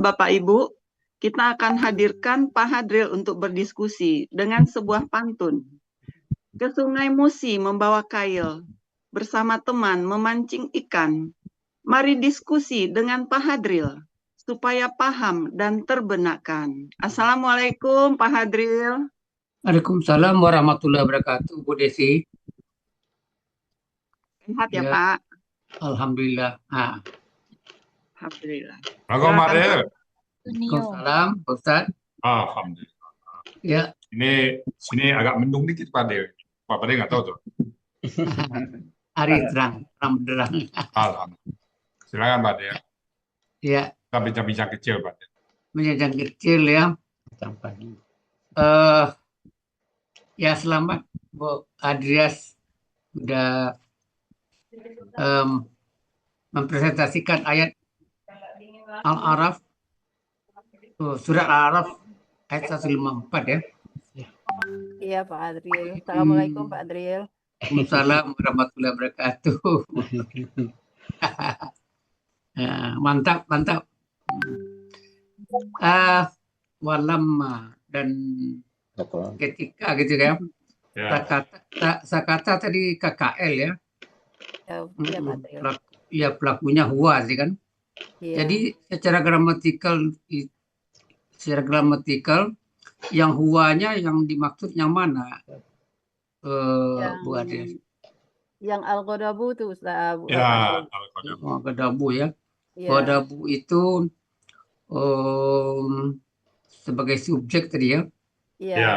Bapak Ibu, kita akan hadirkan Pak Hadril untuk berdiskusi dengan sebuah pantun. Ke Sungai Musi membawa kail, bersama teman memancing ikan. Mari diskusi dengan Pak Hadril, supaya paham dan terbenakkan. Assalamualaikum Pak Hadril. Waalaikumsalam warahmatullahi wabarakatuh, Bu Desi. Sehat ya Ya, Pak? alhamdulillah. Alhamdulillah. Halo Silakan, Mario. Pak. Waalaikumsalam, Pak Ustaz. Alhamdulillah. Ya, Sini agak mendung dikit Pak Dew. Pak Pade nggak tahu tuh. hari terang benderang. Alhamdulillah. Silakan Pak Dew. Ya, Kita bincang-bincang kecil Pak Dew. menjajang kecil ya. Ya selamat Bu Adrias sudah mempresentasikan ayat Al-Araf, surat Al-Araf ayat 154 ya. Iya Pak Adril. Assalamualaikum Pak Adril. Waalaikumsalam warahmatullahi wabarakatuh. Mantap. Walamma dan ketika gitu ya. Sakata tadi KKL ya. Iya Pak Adril. Ya pelakunya huwa sih kan. Iya. Jadi secara gramatikal yang huwanya yang dimaksud yang mana? Bu Adrias. Yang al-ghadabu itu Ustaz. Ya, Ghadabu ya. Iya. Ghadabu itu sebagai subjek tadi ya. Iya. Ya.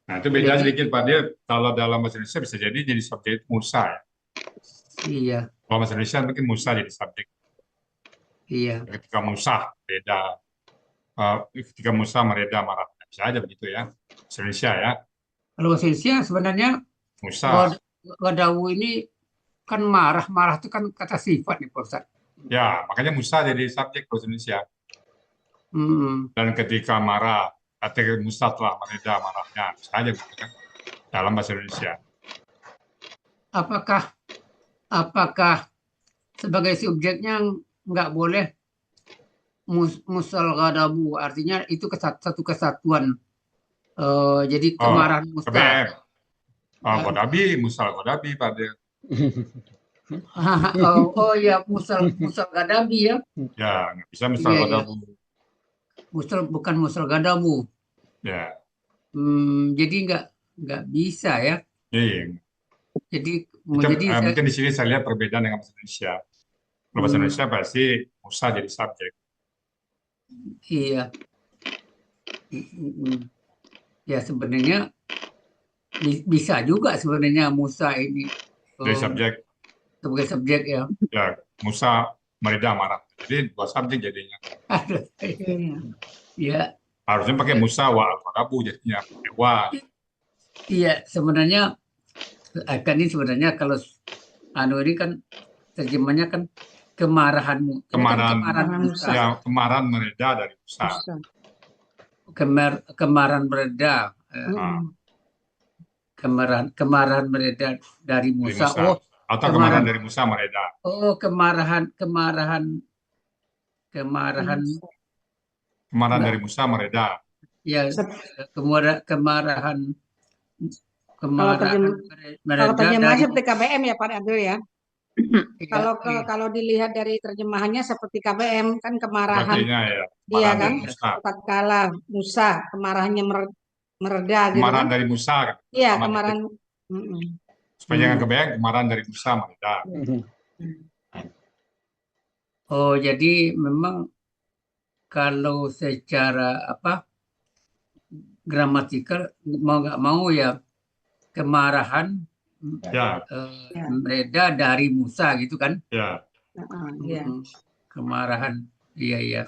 Nah itu beda Jadi- sedikit Pak Dew. Kalau dalam bahasa Indonesia bisa jadi subjek Musa ya. Iya, Kalau bahasa Indonesia mungkin Musa jadi subjek. iya. Ketika Musa beda. Ketika Musa mereda marah. Bisa aja begitu ya. Bahasa Indonesia ya. Kalau bahasa Indonesia sebenarnya Musa. Ghadabu ini kan marah itu kan kata sifat nih Pak Ustaz. Ya, makanya Musa jadi subjek bahasa Indonesia. Dan ketika marah, ketika Musa telah mereda marahnya, bisa aja gitu kan, dalam bahasa Indonesia. Apakah sebagai subjeknya nggak boleh musal ghadabu, artinya itu satu kesatuan. Jadi kemarahan Musa. KBM. Ghadabi, musal ghadabi pada. Oh ya, musal ghadabi ya. Ya, nggak bisa musal Iya, ghadabu. Bukan musal ghadabu. Ya. Jadi nggak bisa ya. Iya. Jadi Mungkin di sini saya lihat perbedaan dengan bahasa Indonesia. Kalau bahasa Indonesia pasti Musa jadi subjek. Iya. Ya sebenarnya bisa juga sebenarnya Musa ini Jadi subjek. sebagai subjek ya. Ya, Musa mereda marah. Jadi dua subjek jadinya. Ya. Harusnya pakai Musa wa al-ghadabu jadinya. Wa. Iya, sebenarnya ini sebenarnya kalau ini kan terjemahnya kan kemarahan Musa. Ya, kemarahan mereda dari Musa. Kemarahan mereda. Kemarahan mereda dari Musa. Atau kemarahan dari Musa mereda. Oh, kemarahan dari Musa mereda. Ya, kemarahan kalau terjemahannya seperti KBM ya Pak Adil ya. Kalau dilihat dari terjemahannya seperti KBM kan kemarahan. Ya, iya kan? Tatkala Musa kemarahannya mereda gitu. Kemarahan dari Musa. Iya, kemarahan. Supaya jangan kebayang kemarahan dari Musa mereda. Oh, jadi memang kalau secara gramatikal mau nggak mau ya kemarahan mereda dari Musa gitu kan? Ya. Kemarahan, iya.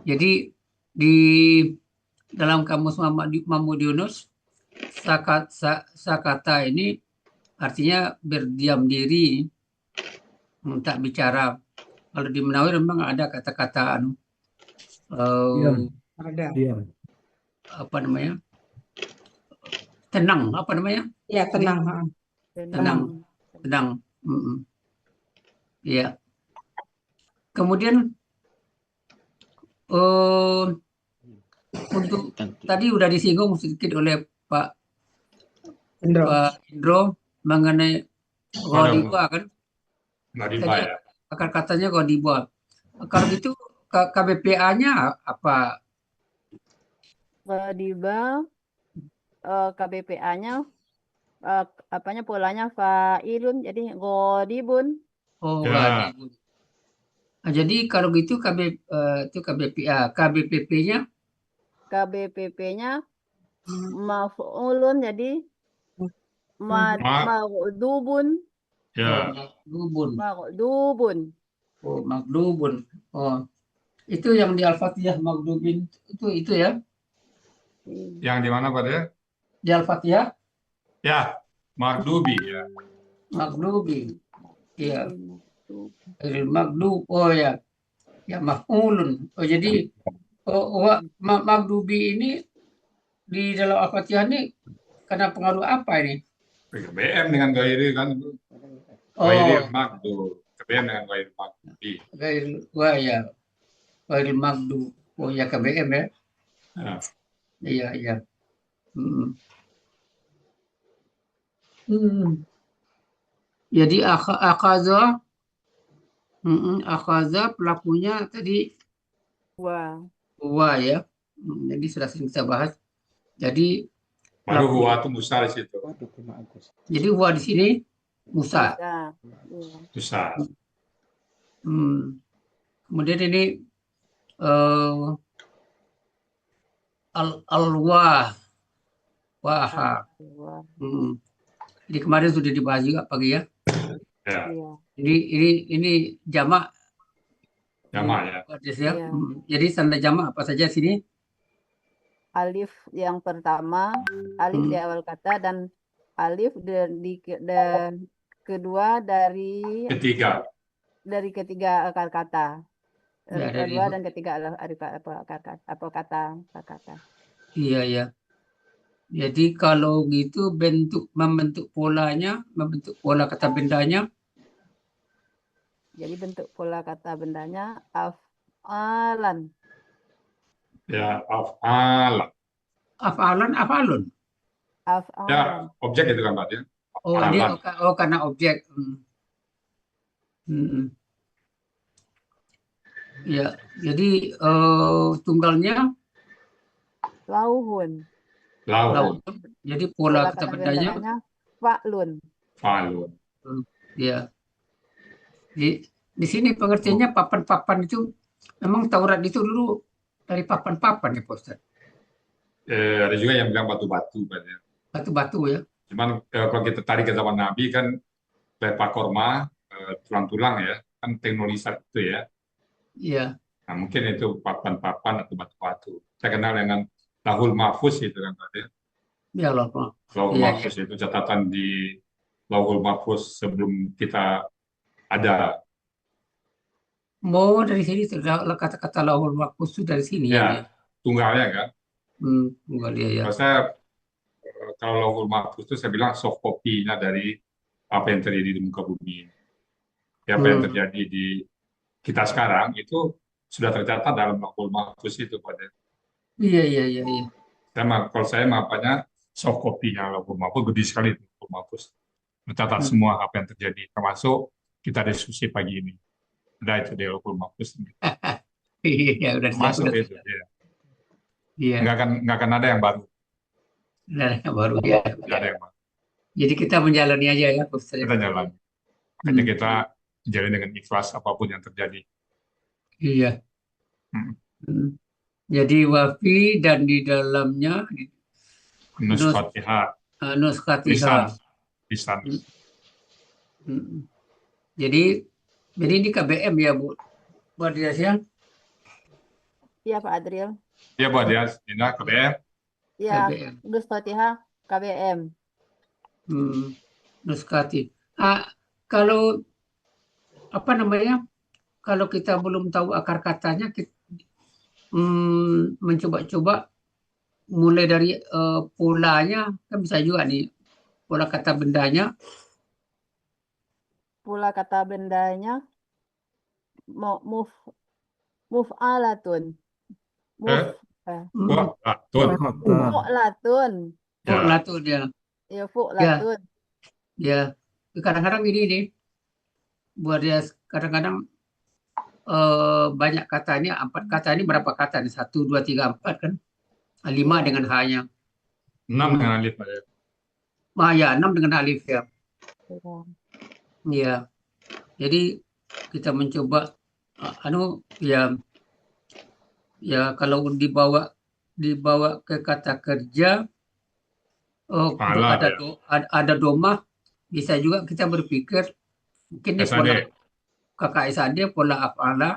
Jadi di dalam kamus Mahmud Yunus sakata ini artinya berdiam diri, tak bicara. Kalau di Menawi memang ada kata-kata apa namanya? Tenang, apa namanya? Ya, tenang. Tenang. Iya. Kemudian untuk tadi udah disinggung sedikit oleh Pak Indro mengenai Godiva kan. Godiva Jadi ya. akar katanya Godiva. Kalau gitu KBPA-nya apa? Godiva, KBPA-nya apanya polanya fa'ilun, jadi godibun. Oh, Ya. Godiva. Nah, jadi kalau gitu itu KBPA, KBPP-nya? KBPP-nya maf'ulun, jadi magdubun. Ya. Magdubun. Oh, magdubun. Oh, itu yang di Al-Fatihah magdubin itu ya? Yang di mana Pak ya? Di Al-Fatihah? Ya, magdubi ya. Magdubi. Iya. Magdub. Oh ya. Ya maf'ulun. Oh jadi magdubi ini di dalam Al-Fatihah ini karena pengaruh apa ini? KBM dengan gairi kan. Gairi magdub. KBM dengan gairi magdubi. Wah ya. Gairi magdub. Oh ya KBM ya. Ya. Iya, iya. Jadi akaza pelakunya tadi Wa ya. Jadi sudah sering kita bahas. Jadi baru Wa itu Musa di situ. Jadi Wa di sini Musa. Musa. Kemudian ini al-wah. Waha. Jadi kemarin sudah dibahas juga pagi ya. Ya. Ini jamak. Jamak ya. Jadi tanda jamak apa saja sini? Alif yang pertama, alif di awal kata, dan alif di kedua dari ketiga akar kata. Kedua dan ketiga akar kata. Iya ya. Jadi kalau gitu membentuk pola kata bendanya. Jadi bentuk pola kata bendanya af'alan. Ya, af'alan. Af'alun. Ya, objek itu kan Pak ya. Oh, ini karena objek. Ya, jadi tunggalnya lauhun. Jadi pola kata bendanya fa'lun. Ya. Di sini pengertiannya papan-papan itu memang Taurat itu dulu dari papan-papan ya Pak Ustaz. Ada juga yang bilang batu-batu Pak ya. Batu-batu ya. Cuman kalau kita tarik ke zaman Nabi kan lepa korma, tulang-tulang ya, kan teknologi saat itu ya. Iya. Nah, mungkin itu papan-papan atau batu-batu. Saya kenal dengan Lauhul Mahfuz itu kan Pak ya. Ya, Lauhul Mahfuz itu catatan di Lauhul Mahfuz sebelum kita ada. Mau dari sini kata-kata Lauhul Mahfuz itu dari sini ya. Tunggalnya kan. Tunggal ya. Kalau Lauhul Mahfuz itu saya bilang soft copy-nya dari apa yang terjadi di muka bumi. Apa yang terjadi di kita sekarang itu sudah tercatat dalam Lauhul Mahfuz itu pada. Iya. Kalau saya apanya soft copy-nya Lauhul Mahfuz, gede sekali itu Lauhul Mahfuz. Mencatat semua apa yang terjadi, termasuk kita diskusi pagi ini. Udah itu di Lauhul Mahfuz. Iya, udah masuk itu. Iya. Nggak akan ada yang baru. Ya. Nggak ada yang baru. Jadi kita menjalani aja ya, Ustaz. Kita jalan. Makanya kita jalani dengan ikhlas apapun yang terjadi. Iya. Jadi wafi dan di dalamnya Nuskhatihah. Lisan. Jadi ini KBM ya Bu Dias ya? Iya Pak Adriel. Iya Pak Dias, ini KBM. Iya, Nuskhatihah KBM. Nuskhatihah. Kalau apa namanya? Kalau kita belum tahu akar katanya, mencoba-coba mulai dari polanya, kan bisa juga nih pola kata bendanya. Pola kata bendanya muf'alatun. Eh, Muf Fu'latun. fu'latun. Ya, Fu'latun ya. Ya Ya, fu'latun. ya. Kadang-kadang ini nih, buat dia kadang-kadang banyak kata ini, 4 kata ini berapa kata nih? 1, 2, 3, 4 kan? 5 Iya. dengan H-nya. 6 dengan alif Pak. Ya, 6 dengan alif ya. Iya. Iya. Jadi kita mencoba ya kalau dibawa ke kata kerja, Fa'ala Pak ya. ada domah, bisa juga kita berpikir mungkin ini pola SAD. KKSAD, pola af'ala.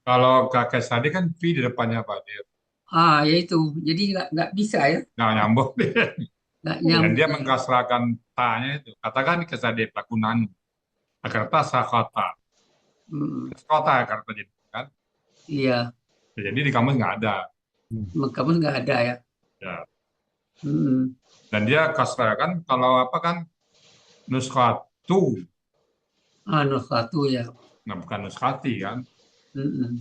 Kalau kakek tadi kan V di depannya Pak. Dia Ya itu. Jadi nggak bisa ya, nggak nyambung. nggak Dan nyambung dia ya. mengkasrakan ta-nya itu. Katakan kesade pelakunan. Agarta sakota. Hmm, Kota Agarta jadi kan. iya. Jadi di kamus nggak ada. Kamu nggak ada ya. Ya. Hmm, Dan dia kasrakan kalau apa kan nuskatu. satu ya. Nah bukan nuskati kan. Hmm,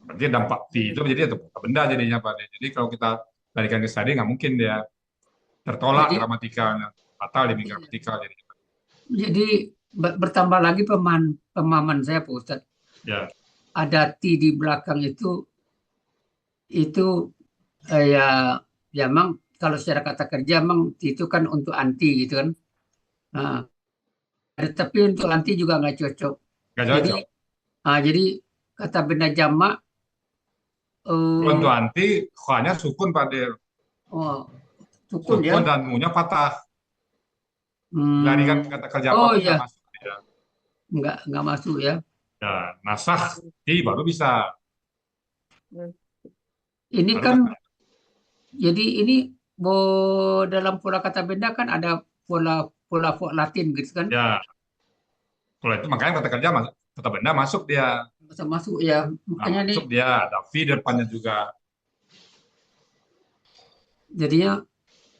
Berarti dampak T itu menjadi satu benda jadinya Pak. Jadi kalau kita balikan ke tadi nggak mungkin dia tertolak Jadi gramatikanya. Fatal di gramatikal jadinya. jadi bertambah lagi pemahaman saya Pak Ustadz. Ya. Ada T di belakang itu ya memang kalau secara kata kerja memang itu kan untuk anti gitu kan. Nah, tapi untuk anti juga nggak cocok. Nggak Jadi cocok. jadi kata benda jamak Kalau untuk anti, kha-nya sukun Pak Dir. sukun ya. Sukun dan mu-nya patah. Larikan kata kerja Oh apapun iya, nggak masuk dia. nggak masuk ya. Ya, nasakh baru bisa. Ini Baru kan kan. jadi ini dalam pola kata benda kan ada pola Latin gitu kan. Ya, kalau itu makanya kata kerja kata benda masuk dia. Bisa masuk ya. Nah, Makanya nih masuk dia, ada V di depannya juga. jadinya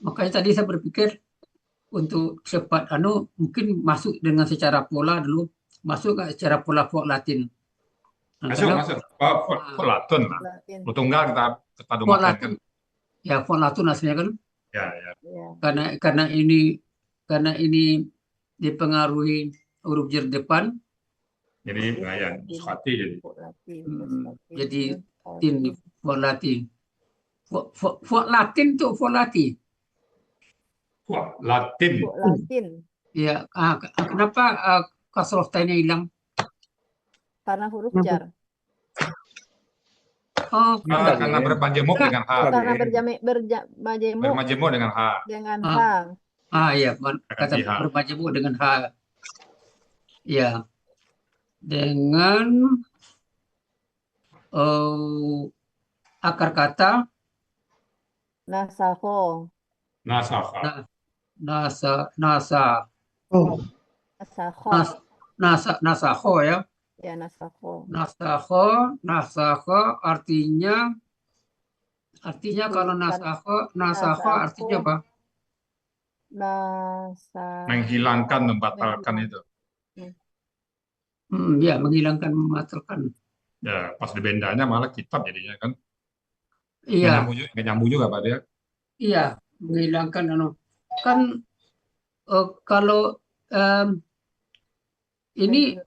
makanya tadi saya berpikir untuk cepat mungkin masuk dengan secara pola dulu, masuk nggak secara pola Latin. Nah, Masuk, karena masuk. Latun lah. Latin. Tunggal kita Fort domakan Latin kan. ya, Fort Latin aslinya kan. Ya, ya. Iya. Karena ini dipengaruhi huruf jer depan, Jadi pengayaan Nuskati jadi. Fu'latin. jadi tin Fort Latin. Fort Latin tuh Fort Latin. Wah, Latin. Fu'latin. Ya, kenapa kasroh tanya hilang? Karena huruf jar. Karena bermajemuk dengan H. Karena bermajemuk Bermajemuk dengan H. dengan H. Iya, kata H. bermajemuk dengan H. Ya, dengan akar kata Nasakho. Nasakha. Nasakho ya. Ya, nasakho. Nasakho artinya kalau nasakho artinya apa? Menghilangkan, membatalkan itu. Ya, menghilangkan, membatalkan. Ya, pas di bendanya malah kitab jadinya kan. Iya. Nggak nyambung juga Pak dia. Iya, menghilangkan kan kalau ini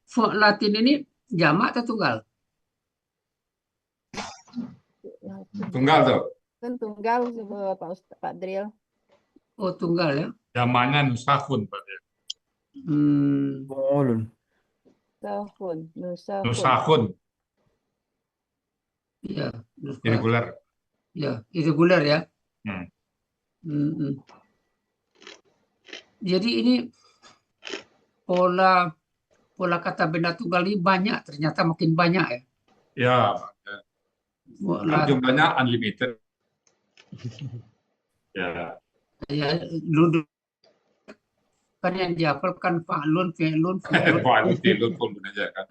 Fort Latin ini jamak atau tunggal? Tunggal tuh. Kan tunggal Pak Dril. Oh, tunggal ya. Jamaknya nusakhun Pak dia. Nusakhun. Iya, Irregular. Ya, irregular ya. Jadi ini pola kata benda tunggal ini banyak, ternyata makin banyak ya. Ya, jumlahnya unlimited. Ya. Ya, dulu kan yang dihafalkan fa'lun, fi'lun, fi'lun. Fa'lun, fi'lun, fi'lun aja kan.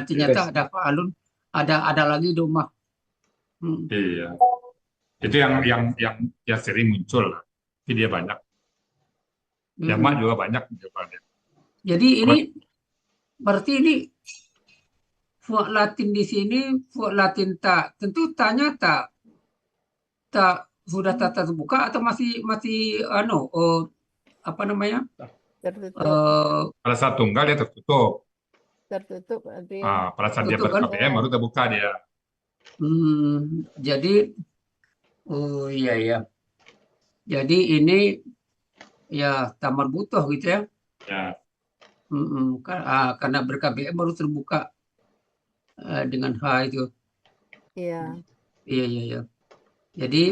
Ternyata ada fa'lun, ada lagi domah. Iya. Itu yang sering muncul lah. Tapi dia banyak. Jamak juga banyak depannya. Jadi ini berarti ini fuak Latin di sini, fuak Latin tak. Tentu tanya tak sudah tak terbuka atau masih apa namanya? Tertutup. Pada saat tunggal dia tertutup. Tertutup, Adriel. Pada saat dia Tutup kan? ber-KBM baru terbuka dia. Jadi, oh iya ya. Jadi ini ya tamar butuh gitu ya. Ya. Karena ber-KBM baru terbuka dengan H itu. Iya. Iya. Jadi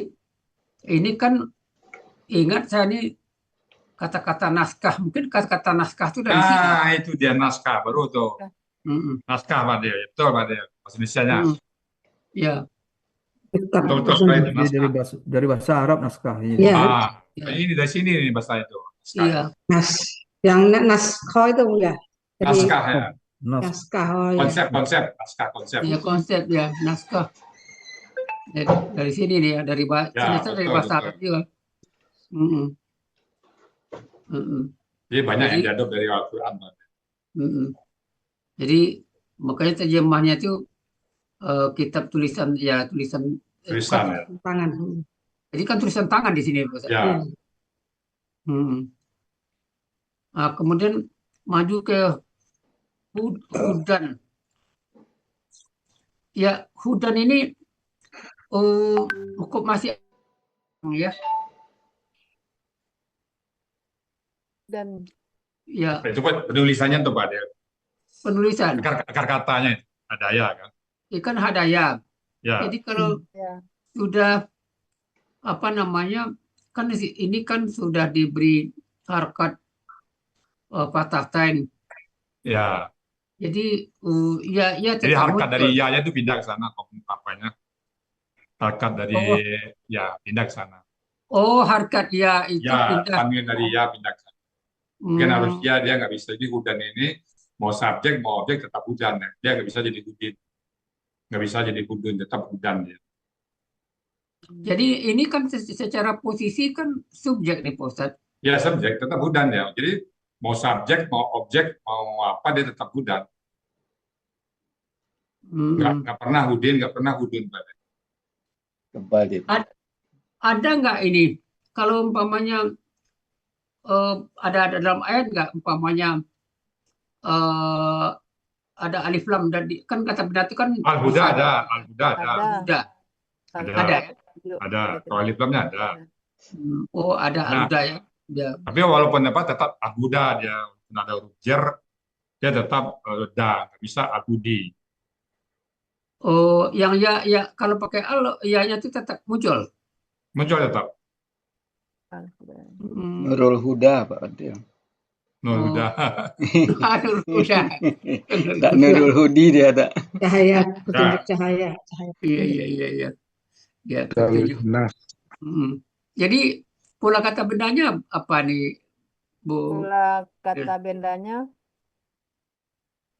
ini kan ingat saya ini kata-kata naskah. Mungkin kata-kata naskah itu dari sini. Nah, itu dia naskah baru tuh. Naskah Pak Del, betul Pak Del. Bahasa Indonesianya. Ya. Betul sekali itu Jadi naskah. dari bahasa Arab naskah. Iya. Ini dari sini nih bahasa itu. Naskah. Iya. Yang naskah itu ya. Jadi Naskah ya. naskah, oh ya. Konsep, naskah konsep. Iya konsep ya naskah. Dari sini nih ya, dari Ya, dari bahasa Arab juga. Jadi banyak yang diadop dari Al-Quran. Jadi makanya terjemahnya itu kitab tulisan ya tulisan ya. Tangan. Jadi kan tulisan tangan di sini Pak. Ya. Nah, kemudian maju ke Hudan. Ya Hudan ini hukum masih ya. Dan ya Itu penulisannya tuh Pak Del. Penulisan. Akar katanya hadaya kan. Ikan hadaya. Ya. Jadi kalau sudah apa namanya kan ini kan sudah diberi harkat patah tain. Ya. Jadi ya Jadi harkat dari ya itu pindah ke sana apanya. Harkat dari ya pindah ke sana. Oh, harkat ya itu pindah. Panggilan dari ya pindah ke sana. Mungkin harus dia nggak bisa. Jadi Hudan ini mau subjek mau objek tetap Hudan. Dia nggak bisa jadi Hudin. Nggak bisa jadi Hudun, tetap Hudan dia. Jadi ini kan secara posisi kan subjek nih Pak Ustadz. Ya subjek tetap Hudan ya. Jadi mau subjek mau objek mau apa dia tetap Hudan. Nggak pernah Hudin, nggak pernah Hudun. Kembali. Ada nggak ini kalau umpamanya ada dalam ayat nggak umpamanya ada alif lam dan kan kata benda itu kan Al-Huda ada. Ada. Kalau alif lamnya ada. Oh ada Al-Huda ya. Tapi walaupun tetap Al-Huda dia ada huruf jer dia tetap da, nggak bisa Al-Hudi. Oh yang ya kalau pakai al ya-nya itu tetap muncul. Muncul tetap. Nurul Huda Pak Adil. Nurul Huda. Nurul Huda. Tak Nurul Hudi dia tak. Cahaya, petunjuk cahaya. Iya. Ya, petunjuk. Jadi pola kata bendanya apa nih, Bu? Pola kata bendanya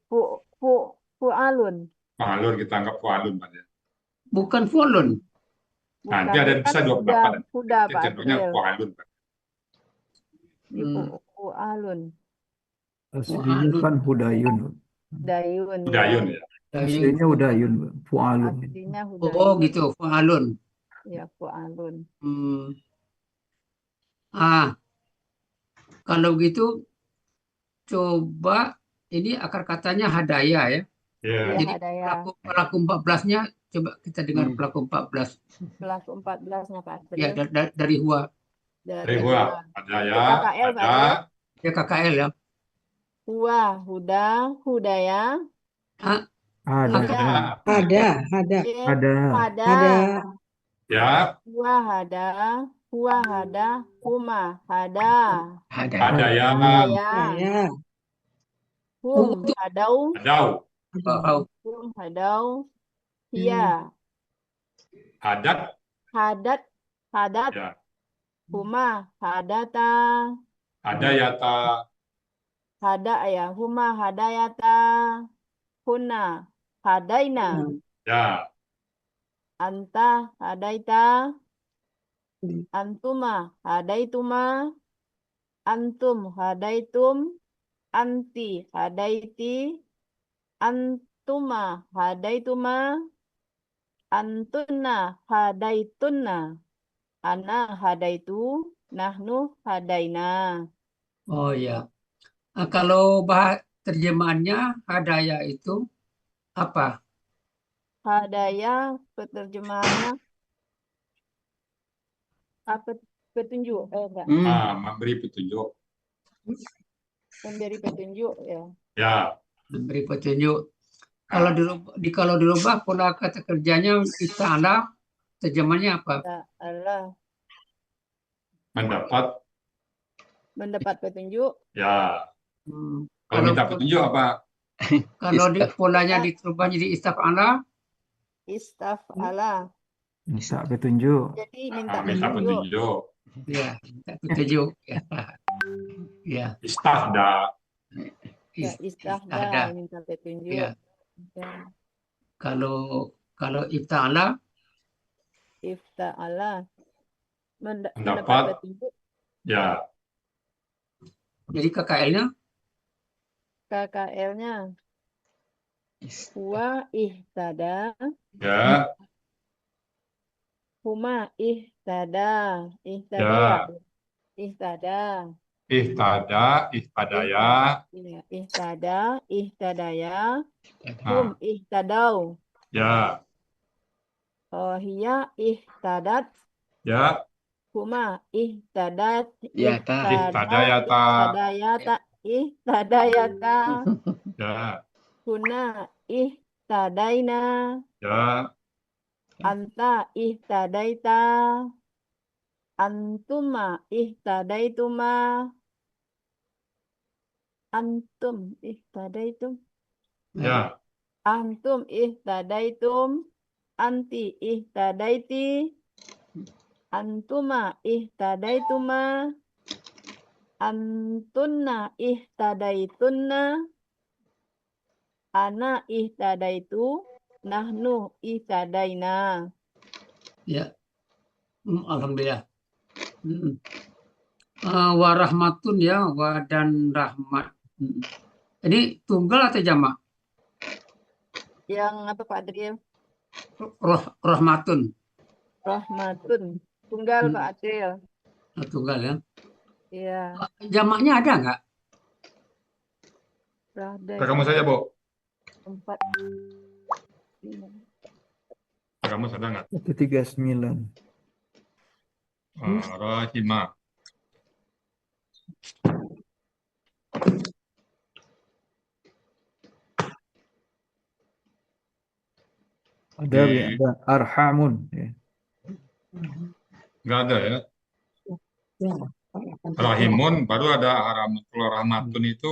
fu'alun. Fu'alun kita anggap fu'alun Pak. Bukan fu'alun. Nanti ada bisa dua pendapat. Huda Pak. Cenderungnya fu'alun Pak. Fu'alun. Aslinya kan Hudayun. Hudayun Ya. Aslinya Hudayun, fu'alun. Aslinya Hudayun. Oh gitu, fu'alun. Ya, fu'alun. Kalau gitu coba ini akar katanya hadaya ya. Yeah. Jadi pelaku 14-nya coba kita dengar pelaku 14. Pelaku 14-nya Pak. Ya dari Hua. Dari Hua ada ya. KKL, ada. Ya KKL ya. Hua, Huda, Hudaya. Ada. Ya. Hua hada, huma hada. Hadaya. Hum hadau. Hum hadau. Hiya. Hadat. Ya. Huma hadata. Hadayata. Ya, huma hadayata. Hunna hadaina. Ya. Anta hadaita. Antuma hadaituma. Antum hadaitum. anti hadaiti, antuma hadaituma, antunna hadaitunna, ana hadaitu, nahnu hadaina. Oh ya. Kalau terjemahannya hadaya itu apa? Hadaya peterjemahannya apa, petunjuk? Enggak, Memberi petunjuk. memberi petunjuk ya. Ya, Memberi petunjuk. Kalau dirubah pola kata kerjanya ista'ala, terjemahannya apa? Allah mendapat. petunjuk. Ya, Hmm. kalau minta petunjuk apa? Kalau polanya dirubah jadi istaf'ala, Istaf'ala. Minta petunjuk. Jadi minta Minta petunjuk. petunjuk. ya, minta petunjuk. Ya. Ya. Istahda. Ya, Ada. istahda, minta petunjuk. Ya. Ya. Kalau ifta'ala, Ifta'ala. Mendapat. Mendapat petunjuk. Ya, jadi KKL-nya KKL-nya huwa ihtada, ya, huma ihtada. Ihtada Ya. ya. Ihtada. ihtadaya. Iya, ihtada, ihtadaya, Nah, hum ihtadau. ya, Hiya ihtadat, ya, huma ihtadat, Ya, ta. Ihtadayata. ihtadayata, Ya, huna ihtadaina, ya, anta ihtadaita, antuma ihtadaituma, antum ihtadaitum, ya, antum ihtadaitum, anti ihtadaiti, antuma ihtadaituma, antunna ihtadaitunna, ana ihtadaitu, nahnu ihtadaina. ya. Alhamdulillah. Warahmatun ya, dan rahmat. Ini tunggal atau jamak? Yang apa Pak Adril? Rahmatun. Rahmatun. Tunggal Pak Adril. Tunggal ya. Iya. Jamaknya ada nggak? kamu saja, Bu. 4. Kamu sadar nggak? 139. Rahimah. Ada, ada arhamun. Ya. Nggak ada ya. Ya, Rahimun, baru ada Kalau rahmatun itu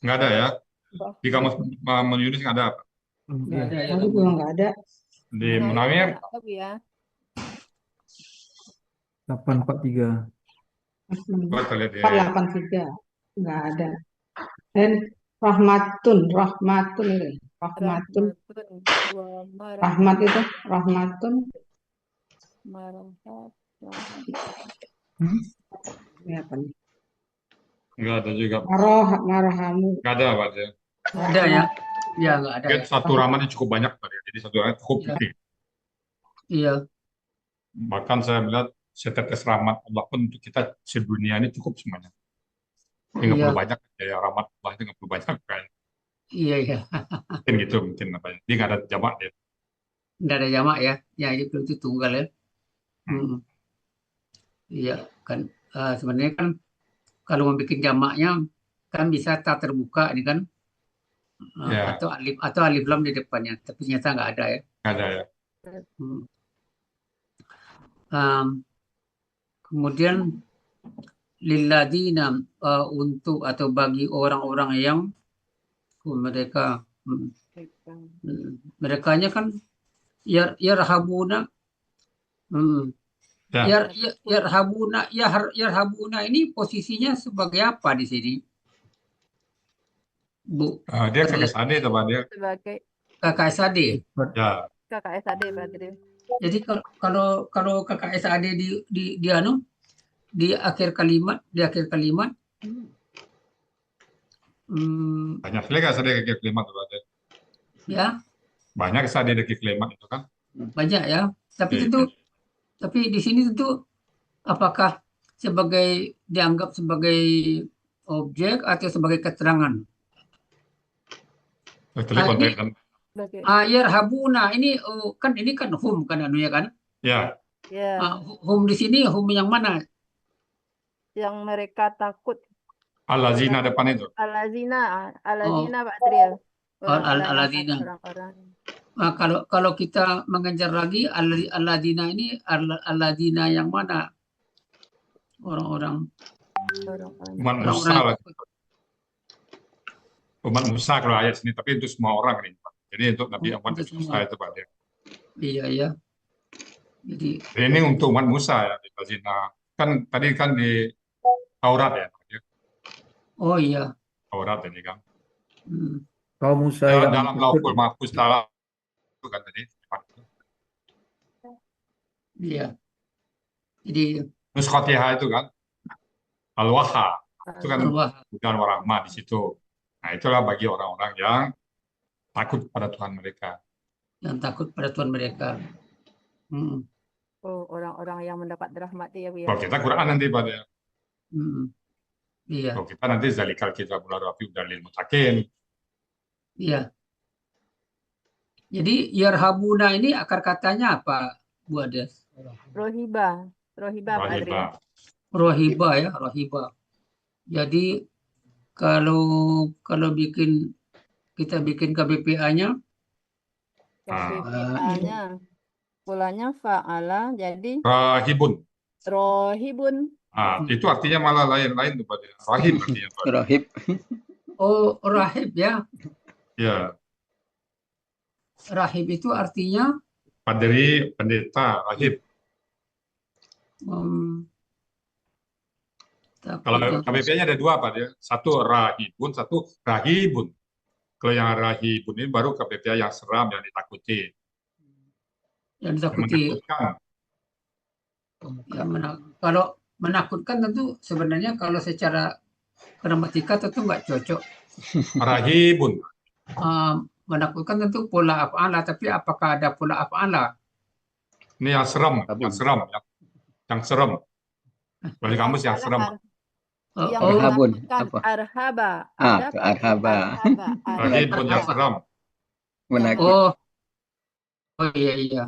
nggak ada ya. Di kamus menulis nggak ada apa? Nggak ada ya. Aku juga nggak ada. Di Munawir, ya. 843. coba kita lihat ya. 483 nggak ada. Dan rahmatun itu. Rahmatun. Rahmat itu rahmatun. Ya, apa nih? Nggak ada juga. Marhamu. Nggak ada Pak. Ya. Ada ya? Ya nggak ada. Lihat satu rahmatnya cukup banyak Pak. Ya. Jadi satu rahmat cukup Ya. penting. Iya. Bahkan saya melihat setetes rahmat Allah pun untuk kita sedunia ini cukup semuanya. Nggak Iya. perlu banyak. Ya rahmat Allah itu nggak perlu banyak kan. Iya, iya. Mungkin gitu mungkin apa. Dia nggak ada jamak ya. Nggak ada jamak ya? Ya itu tunggal ya. Iya kan. Sebenarnya kan kalau mau bikin jamaknya kan bisa tak terbuka ini kan. Ya. Atau alif lam di depannya. Tapi ternyata nggak ada ya. Nggak ada ya. Kemudian lilladina untuk atau bagi orang-orang yang merekanya kan yarhabuna yarhabuna ini posisinya sebagai apa di sini, Bu? Dia kakak SAD atau Pak dia? Sebagai Kakak SAD. Ya. KKSAD Pak Adril. Jadi kalau kakak SAD di akhir kalimat, Banyak sekali kan saya di kalimat itu ada. ya Banyak saya di kalimat itu kan. banyak ya. Tapi Iya. tentu, tapi di sini tentu apakah dianggap sebagai objek atau sebagai keterangan? Setelah ini- konteks kan. Oke. Yarhabuna ini kan hum kan anunya kan. Ya, Ya, Hum di sini hum yang mana? yang mereka takut. al-lazina depan itu. Alazina, alazina Pak Adriel. Alazina. Orang-orang. Nah, kalau kita mengejar lagi alladzina ini alladzina yang mana? Orang-orang Orang-orang. Umat Musa orang-orang lah. Umat Musa kalau ayat sini, tapi itu semua orang nih, Pak. Jadi untuk Nabi Muhammad Untuk Musa semua. itu Pak. Ya. Iya ya. Jadi Jadi ini untuk umat Musa ya, di Lazina. Kan tadi kan di Taurat ya, Pak, ya. oh iya. Taurat ini kan. Hmm. Kaum Musa Ya, yang dalam Lauhul Mahfuz dalam itu kan tadi. Iya. Jadi Nuskhatihah itu kan. Al-Waha itu kan Allah bukan warahmah di situ. Nah, itulah bagi orang-orang yang takut pada Tuhan mereka. yang takut pada Tuhan mereka. Hmm. Oh, orang-orang yang mendapat rahmat ya, Bu ya. Kalau kita Quran nanti pada Hmm. Iya, kalau kita nanti zalikal kitabul rafiq dan lil muttaqin. iya. Jadi yarhabuna ini akar katanya apa, Bu Ades? Rohiba, Pak Adriel. Rahibah. Rohiba ya, rohiba. Jadi kalau kita bikin KBPA-nya, KBPA-nya polanya fa'ala, jadi Rahibun. rohibun. Nah, itu artinya malah lain-lain tuh Pak. Rahib artinya Pak. Rahib. oh rahib ya. Ya, Rahib itu artinya padri, pendeta, rahib. tapi Kalau yang- KBP-nya ada dua Pak ya. Satu rahibun, satu rahibun. Kalau yang rahibun ini baru KBP yang seram, yang ditakuti, yang yang ditakuti. menakutkan. Ya, kalau menakutkan tentu sebenarnya kalau secara gramatika tentu nggak cocok. Rahibun. Menakutkan tentu pola af'ala, tapi apakah ada pola af'ala? Ini yang serem, yang serem, yang serem. Bagi kamus yang serem. Yang Arhabun, menakutkan apa? arhaba. Ah, Ada itu Pak? arhaba. Rahibun yang serem. Menakut. Oh iya.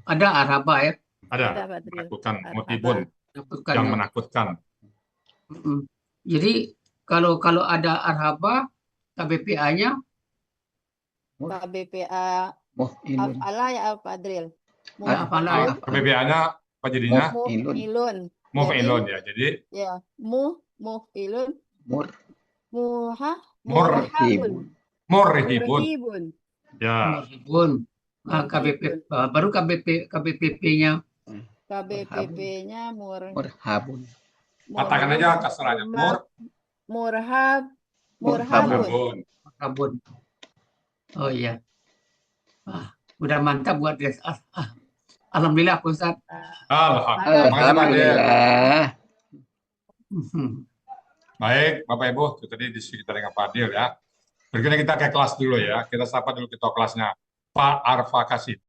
Ada arhaba ya, Ada, Ada, Pak Adriel. menakutkan. Arhaba. Mutibun, menakutkan. yang ya. menakutkan. Jadi kalau ada arhaba, KBPA-nya KBPA Muhilun. af'ala ya Pak Adriel. af'ala ya. KBPA-nya apa jadinya? Muhilun. Muhilun ya. Jadi Ya, muhilun. Mur. Murhabun. murhibun. Murhibun. Ya, Murhibun. Baru KBPP-nya KBPP-nya Murhabun. katakan aja kasarnya. Murhabun. Murhabun. Oh iya. Udah mantap buat guys. Alhamdulillah Pak Ustaz. Alhamdulillah. Mhm. Baik, Bapak Ibu, itu tadi diskusi kita dengan Pak Adil ya. Berikutnya kita ke kelas dulu ya. Kita sapa dulu ketua kelasnya, Pak Arfa Kasim.